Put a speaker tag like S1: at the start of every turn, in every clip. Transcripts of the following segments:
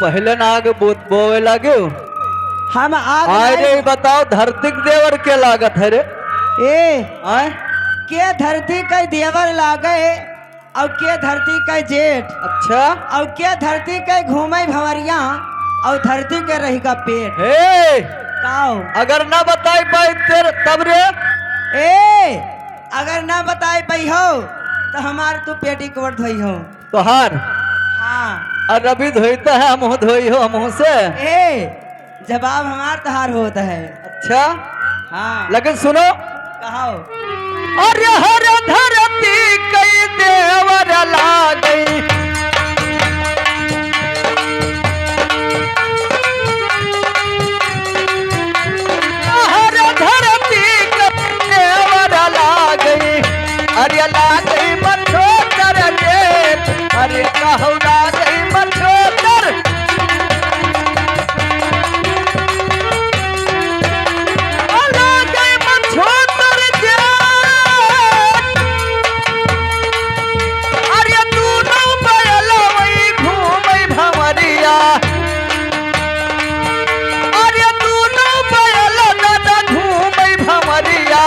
S1: पहले ना आगे बोवे लगे
S2: हम आग
S1: आए
S2: नहीं-
S1: रे बताओ धरती के देवर के लागत है रे
S2: ए
S1: आए
S2: के धरती का देवर लागे और के धरती का जेठ
S1: अच्छा
S2: और के धरती के घूमे भंवरिया और धरती के रही का पेट
S1: हे
S2: काओ
S1: अगर ना बताई पाई तेरे तब रे
S2: ए अगर ना बताए पई हो तो हमार तू पेटी कोट धोई हो
S1: तोहार
S2: हाँ
S1: और रवि धोईता है मुँह धोई हो मुँह से
S2: ए जवाब हमार तहार होता है
S1: अच्छा
S2: हाँ
S1: लेकिन सुनो
S2: कहो
S1: अरे हर धरती कई देवर लागई हर धरती कई देवर लागई अरे लागई मछोतर जेठ अरे कहू लागई मछोतर लागई मछोतर जेठ अरे दूनो बैलवई घूमई भंवरिया अरे दूनो बैल दादा घूमई भंवरिया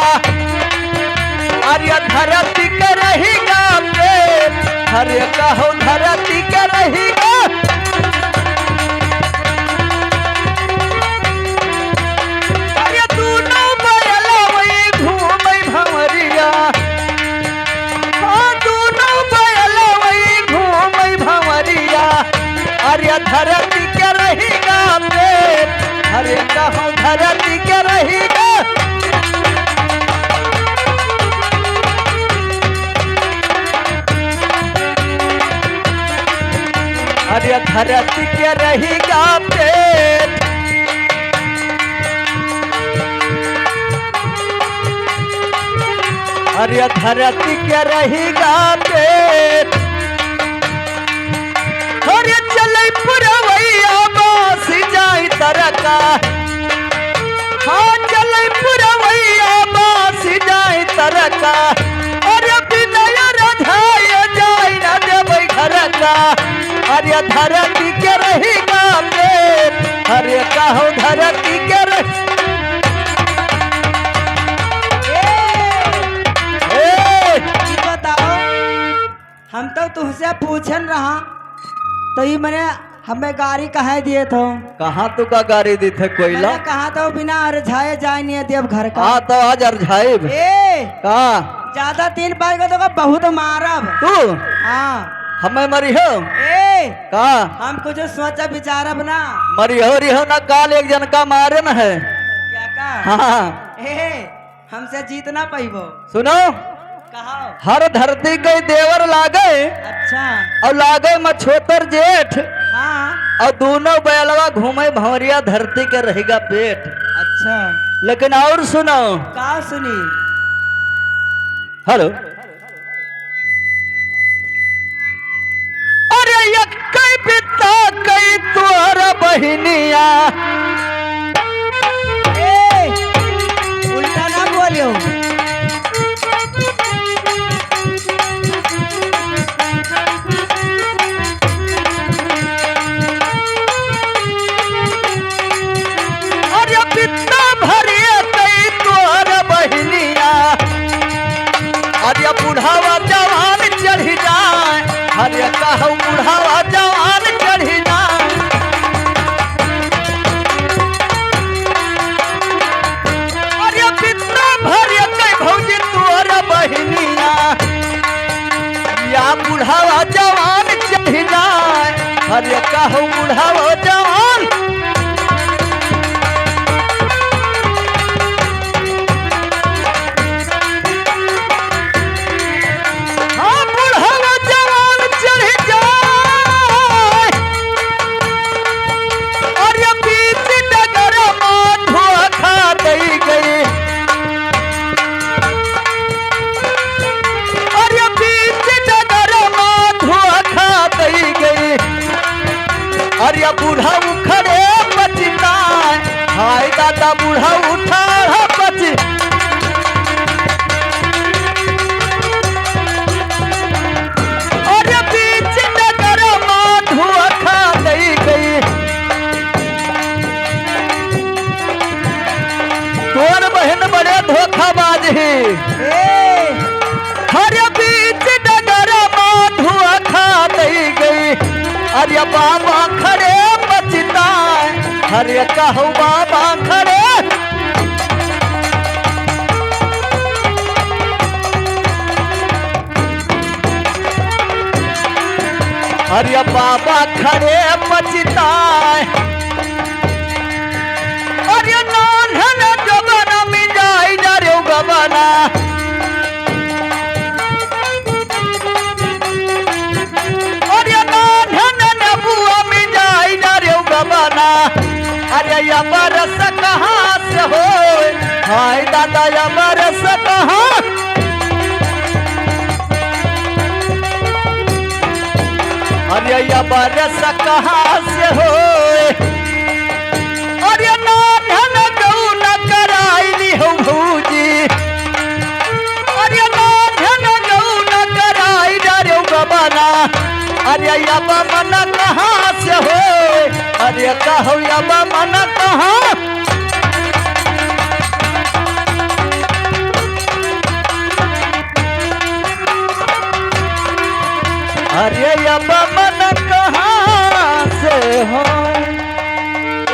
S1: अरे धरती के रहीगा पेट अरे कहो धरती के रहीगा अरे दूनो बैलवई घूमई भंवरिया दूनो बैलवई घूमई भंवरिया अरे धरती के रहीगा पेट अरे कहूँ धरती के रहीगा अरे धरती के रहीगा पेट अरे धरती के रहीगा पेट अरे चले पुरवैया बास जाई तरका हाँ चले पुरवैया बास जाई तरका अरे विनय रधाय जाई न देबै घर का अरे धरती के रहीगा पेट अरे कहो धरती के
S2: ई बताओ हम तो तुमसे पूछन रहा तो ये मैंने हमें गाड़ी कहा दिए थे
S1: कहाँ तू का गाड़ी दी थे कोयला
S2: मैंने कहा तो बिना अरझाए जाए नहीं देव घर का
S1: हाँ तो आज अरझाइब
S2: ए
S1: कहा
S2: ज्यादा तीन पाँच को तो बहुत मारब
S1: तू
S2: हाँ
S1: हमें मरी हो
S2: ए
S1: कहा
S2: हम कुछ सोचा विचारब ना
S1: मरी हो रही हो ना काल एक जन का मारे न है
S2: क्या का
S1: हाँ
S2: ए हमसे जीतना पैबो
S1: सुनो
S2: कहो
S1: हर धरती के देवर लागे
S2: अच्छा
S1: और लागे मछोतर जेठ
S2: हाँ
S1: और दोनों बैलवा घूमे भंवरिया धरती के रहेगा पेट
S2: अच्छा
S1: लेकिन और सुनो
S2: का सुनी
S1: हेलो अरे ये कई पिता कई तोहरा बहिनिया
S2: ए उल्टा ना बोलियो
S1: अरे पिता भरिए कई तोहरा बहिनिया अरे बुढ़ावा जवान चढ़ी जाए अरे कहूँ बुढ़ावा जवान चढ़ी जाए अरे पिता भरिए कई भौजी तोहरा बहिनिया या बुढ़ावा जवान चढ़ी जाए अरे कहूँ बुढ़ावा जवान हाँ बुढ़ावा जवान चढ़ी जाए अरे बीच डगर में धोखा दई गई अरे बीच डगर में धोखा दई गई अरे बूढ़ा उखड़े बचता हाय दादा बूढ़ा उठा बच अरे बीच डगर में धोखा दई गई धोखाबाज ही
S2: ए
S1: हर बीच डगर धुआ खा दई गई अरे बाबा खड़े बचताए हरे कहू बाबा खड़े अरे बाबा खड़े बचताए अरे नान जबना मिजाई डरे गबना अरे नान बुआ मिजाई डरे गबना अरे या बरस कहाँ से हो हाय दादा या बरस कहाँ अरे या बरस कहाँ से हो अरे नान गऊ न कराइली हो भूजी अरे नान गऊ न कराई डरे गबना अरे या मन कहाँ से हो अरे कहो या मन कहाँ अरे अब मन कहाँ से हो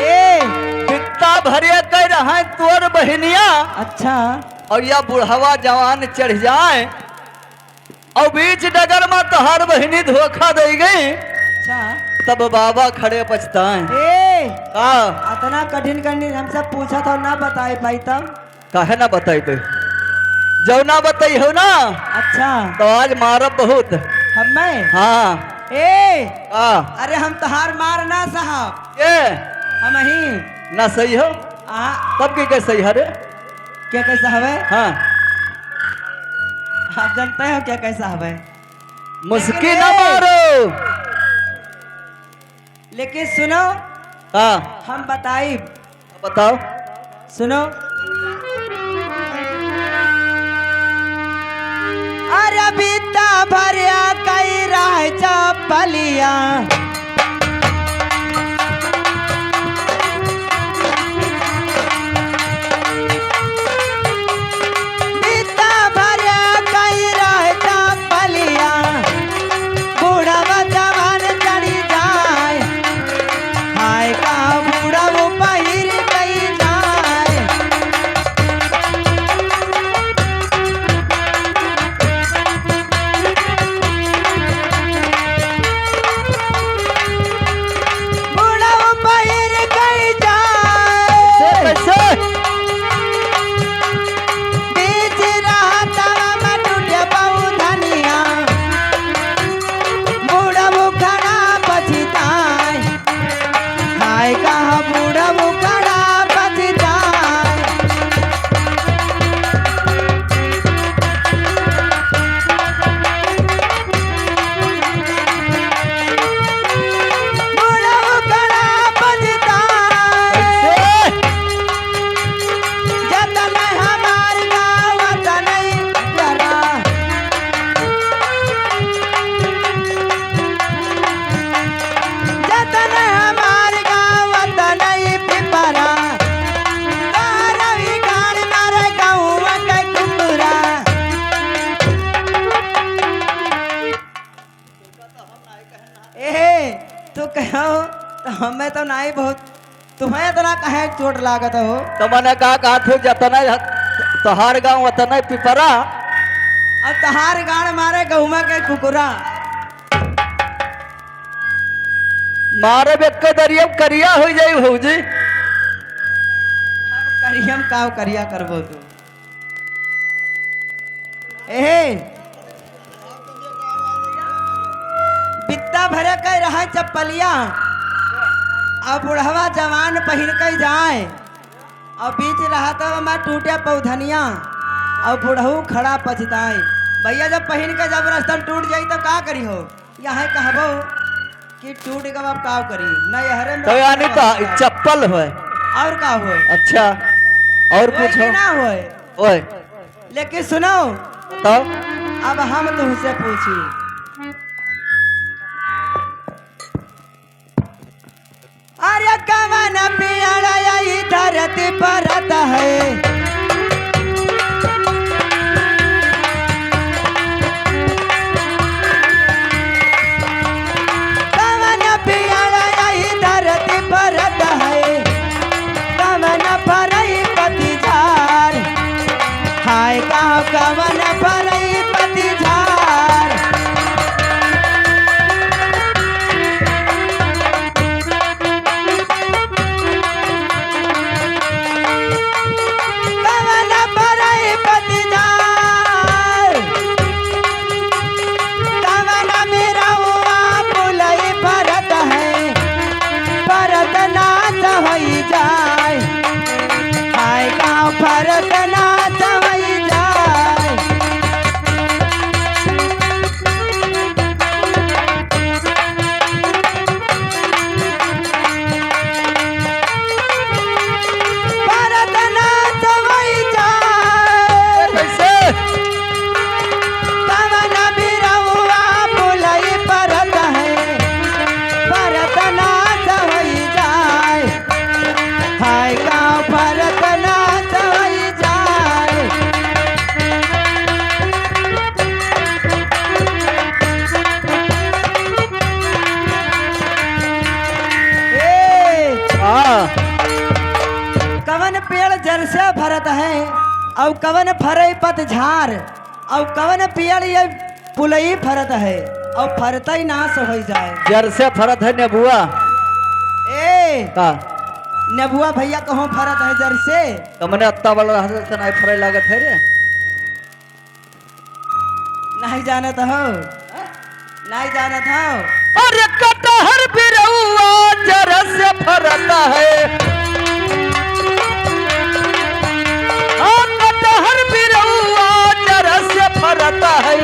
S2: ए
S1: कितना भरे कर रहा है तोर बहनिया
S2: अच्छा
S1: और या बुढ़ावा जवान चढ़ जाए और बीच डगर में तो हर बहनी धोखा दे गई
S2: अच्छा
S1: तब बाबा खड़े पछताए
S2: ए
S1: का
S2: इतना कठिन कठिन हमसे पूछा था ना बताए भाई तब
S1: काहे ना बताई तो जो ना बताई हो ना
S2: अच्छा
S1: तो आज मारब बहुत
S2: हमें
S1: हाँ
S2: ए
S1: का
S2: अरे हम तहार मार ना साहब
S1: ये
S2: हम ही
S1: ना सही हो तब की कैसे सही हरे
S2: क्या कैसा हवे
S1: हाँ
S2: आप जानते हो क्या कैसा हवे
S1: मुस्की ना मारो
S2: लेकिन सुनो
S1: हाँ
S2: हम बताई
S1: बताओ
S2: सुनो अरे बीता भरिया कई राह चपलिया बीता भरिया कई राह चपलिया बूढ़ा जवान चढ़ी जाए हाय का बूढ़ा वो पहिर कई जाए बूढ़ा वो पहिर कई जाए
S1: कैसे
S2: बीच रहा तवा में टूटे बहु धनिया बूढ़ा वो खड़ा पछताए हाय कहा बूढ़ा वो खड़ा पछताए बूढ़ा वो खड़ा पछताए जतन हमार गाँव वतन प्यारा जतन हमार गाँव वतन पिपरा रवि गान मारे गाँव के कुकुरा ए तू कहो तो हमें तो नहीं बहुत तुम्हें इतना कहे चोट लागत हो
S1: तो मैंने कहा थे जतना तोहार गाँव उतना पिपरा
S2: और तहार गाड़ मारे गहुमा के कुकुरा
S1: मारे बेक दरिया करिया हो जाई भौजी
S2: अब करियम काव करिया करबो तू ए बित्ता भरे कह रहा चप्पलिया और बुढ़वा जवान पहिर के जाए और बीच रहा तो मैं टूटे पौधनिया और बुढ़ऊ खड़ा पछताए भैया जब पहिन के जब रास्ता टूट जाई तो का करी हो यहाँ कहबो कि टूट गब अब का करी न यहरे में
S1: तो यानी तो चप्पल है
S2: और का हो
S1: अच्छा और
S2: होए
S1: कुछ
S2: कि
S1: हो
S2: ना होए
S1: ओए
S2: लेकिन सुनो
S1: तो
S2: अब हम तुमसे पूछी अरे कवन पियाड़ा यही धरती परत है कवन फरई पतझार कवन फरई पतझार कवन बिरौआ पुलई भरत है भरत नाथ होई जाए हाय गाँव भरत नाथ होई जाए भरत नाथ होई जाए
S1: कैसे
S2: कवन बिरौआ पुलई भरत है भरत नाथ होई जाए हाय गाँव भरत नाथ होई जाए ए,
S1: हाँ
S2: कवन पेड़ जल से भरत है और कवन फरई पतझार और कवन पेड़ ये पुलई फरत है और फरत ही नाश हो जाए
S1: जर से फरत है नेबुआ
S2: ए
S1: का
S2: नबुआ भैया कहो फरत है जर से
S1: तमने अत्ता वाला हजरत नहीं फरे लागत है रे
S2: नहीं जानत हो नहीं जानत हो
S1: अरे कटहर बिरौआ जर से फरता है हाँ कटहर बिरौआ जर से फरता है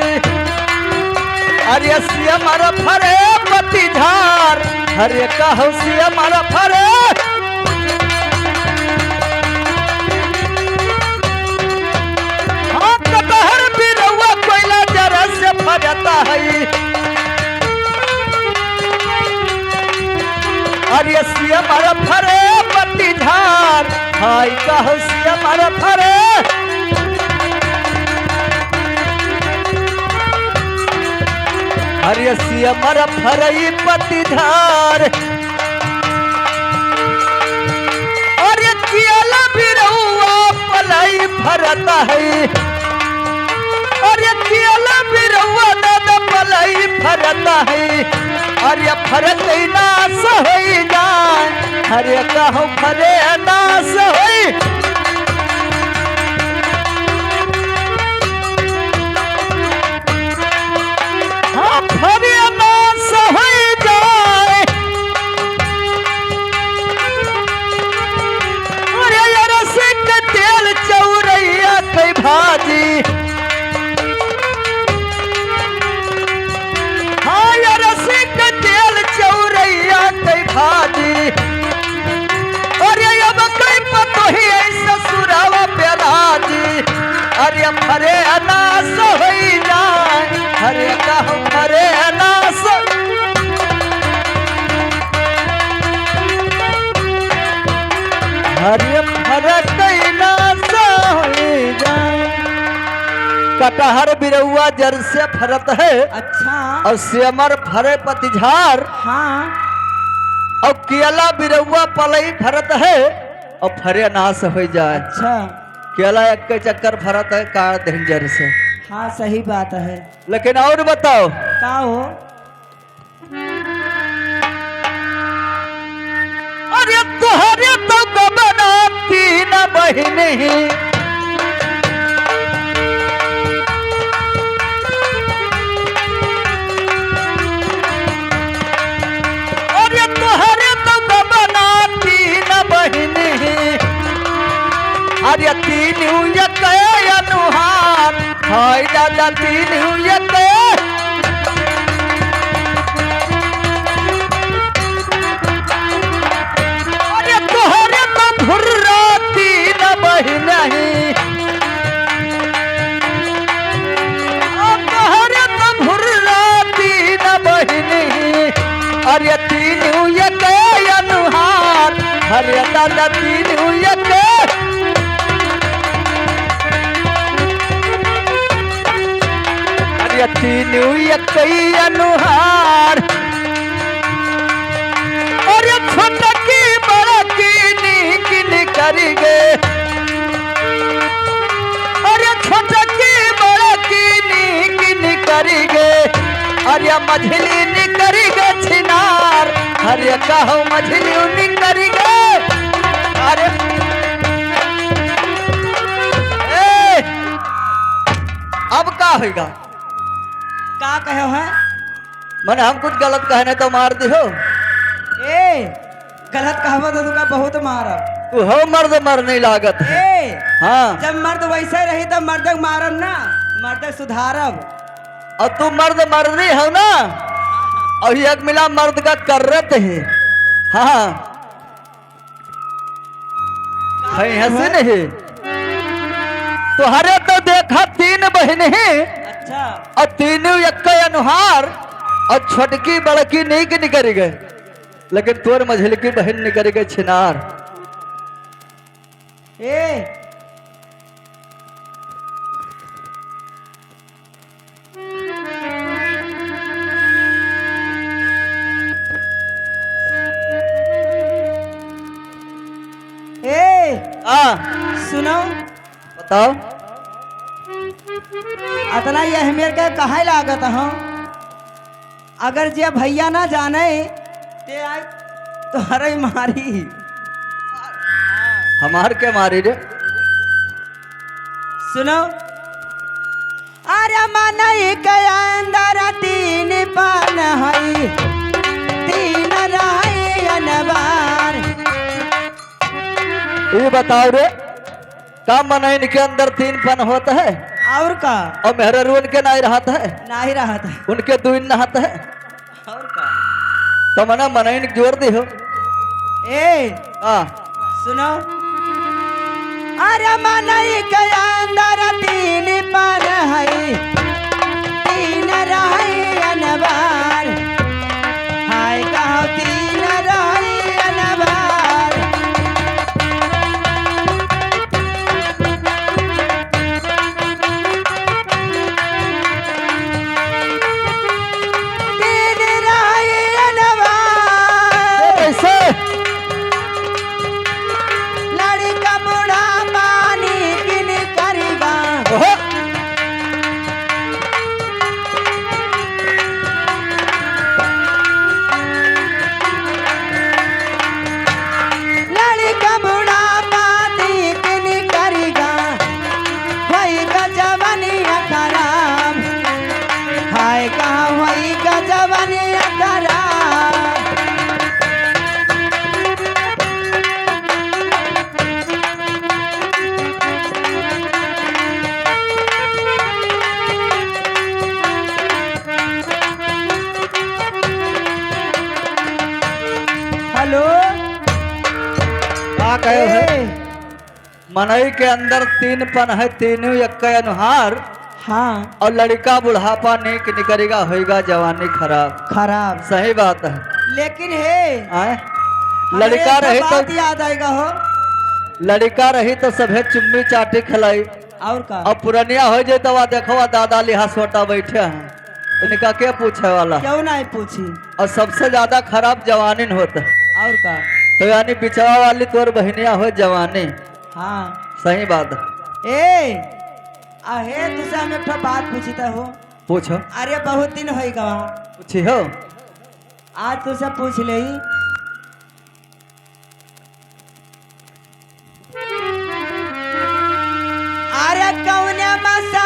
S1: अरे सियमर फरे पतिझार अरे कहू सियमर फरे हाँ कटहर बिरौआ कोयला जर से फरता है अरे सियमर फरे पतिझार हाय कहू सियमर फरे अरे सियमर फरई पतिझार अरे कियाला बिरौआ पलई फरता है अरे कियाला बिरौआ दादा पलई फरता है अरे फरत नाश होई जाए अरे कहूँ फरे नाश होई हाँ फरे नाश होई जाए अरे यार सिंह तेल चौरैया कई भाजी हाँ यार सिंह तेल चौरैया कई भाजी अरे अब कई पतोही ऐसा सुरावा प्याराजी अरे फरे अनास होई जाए अरे कहूँ फरे अनास अरे फरे कई नास होई जाए कटहर बिरौआ जर से फरत है
S2: अच्छा
S1: और सियमर फरे पतिझार
S2: हाँ
S1: और केला बिरौआ पलई फरत है और फरे नाश हो जाए
S2: अच्छा
S1: केला एक के चक्कर फरत है काड़ डेंजर से
S2: हाँ सही बात है
S1: लेकिन और बताओ
S2: का हो
S1: अरे तुहरे तो गबना तीन बहिनी अरे तुहरे तो गबना तीन बहिनी अरे तीन एक अनुहार हाय दादा तीन एक अरे तुहरे तो भुर्रा तीन बहिनी तुहरे तो भुर्रा तीन बहिनी अरे तीन एक अनुहार अरे दादा तीन एक अरे तीन एक अनुहार अरे छोटकी बड़की निकल करी गे अरे छोटकी निकरी गे अरे मछली निकरी गे छिनार अरे कहो मछली निकरी गे अरे ए अब का होगा
S2: का कहो है
S1: मैंने हम कुछ गलत कहने तो मार दी हो
S2: ए गलत कहबो तो तुका बहुत मारब
S1: तू हो मर्द मर नहीं लागत है
S2: ए
S1: हाँ
S2: जब मर्द वैसे रही तब मर्दक मारब ना मर्दक सुधारब
S1: और तू मर्द मर्दी हो ना और एक मिला मर्द का कर्रत है हाँ कहीं हंसी नहीं तुम्हारे तो देखा 3 बहन है
S2: अच्छा
S1: और तीनों एक अनुहार और छोटकी बड़की नहीं के निकल गए लेकिन तोर मझिल की बहन निकल गए छिनार
S2: ए सुनो
S1: बताओ
S2: अतना ये हमेर के कहा लागत हो अगर जे भैया ना जाने ते आज तो हरे मारी
S1: हमार के मारी रे
S2: सुनो अरे मनई के अंदर 3 पान हई 3 रही अनबार
S1: ये बताओ रे का मनैन के अंदर 3 पन होता है
S2: और का
S1: और मेहरून के नहीं रहता है
S2: नहीं रहा था
S1: उनके 2 नहाता है
S2: और का
S1: तो मना मनैन जोर दी हो
S2: ए
S1: हाँ
S2: सुनो अरे मनई के अंदर 3 पान हई 3 रही अनबार हाय कहो 3 रही अनबार
S1: कैसे
S2: लड़का बूढ़ा पानी किन करेगा
S1: ओहो,
S2: लड़का बूढ़ा पानी किन करेगा वही गजवनिया खराब हाय कहा वही गजवनिया खराब हेलो
S1: का कहे है
S2: ए,
S1: मनई के अंदर 3 पन है तीनों एक अनुहार
S2: हाँ
S1: और लड़का बुढ़ापा नीक निकलेगा होएगा जवानी खराब
S2: खराब
S1: सही बात है
S2: लेकिन है
S1: आए
S2: हमें
S1: लड़का
S2: एक
S1: रही
S2: बात
S1: तो
S2: याद आएगा हो
S1: लड़का रही तो सभे चुम्मी चाटी खिलाई
S2: और का
S1: अब पुरनिया हो जाए तो देखो दादा लिहा सोटा बैठे हैं इनका क्या पूछे वाला
S2: क्यों नहीं पूछी
S1: और सबसे ज्यादा खराब जवानी होता है
S2: और का
S1: तो यानी बिचवा वाली तोर बहनिया हो जवानी
S2: हाँ
S1: सही बात है
S2: ए आहे तुझसे हम एक ठो बात पूछी था हो
S1: पूछो
S2: अरे बहुत दिन हो गवा
S1: पूछी हो
S2: आज तुझसे पूछ ले अरे कौन मसा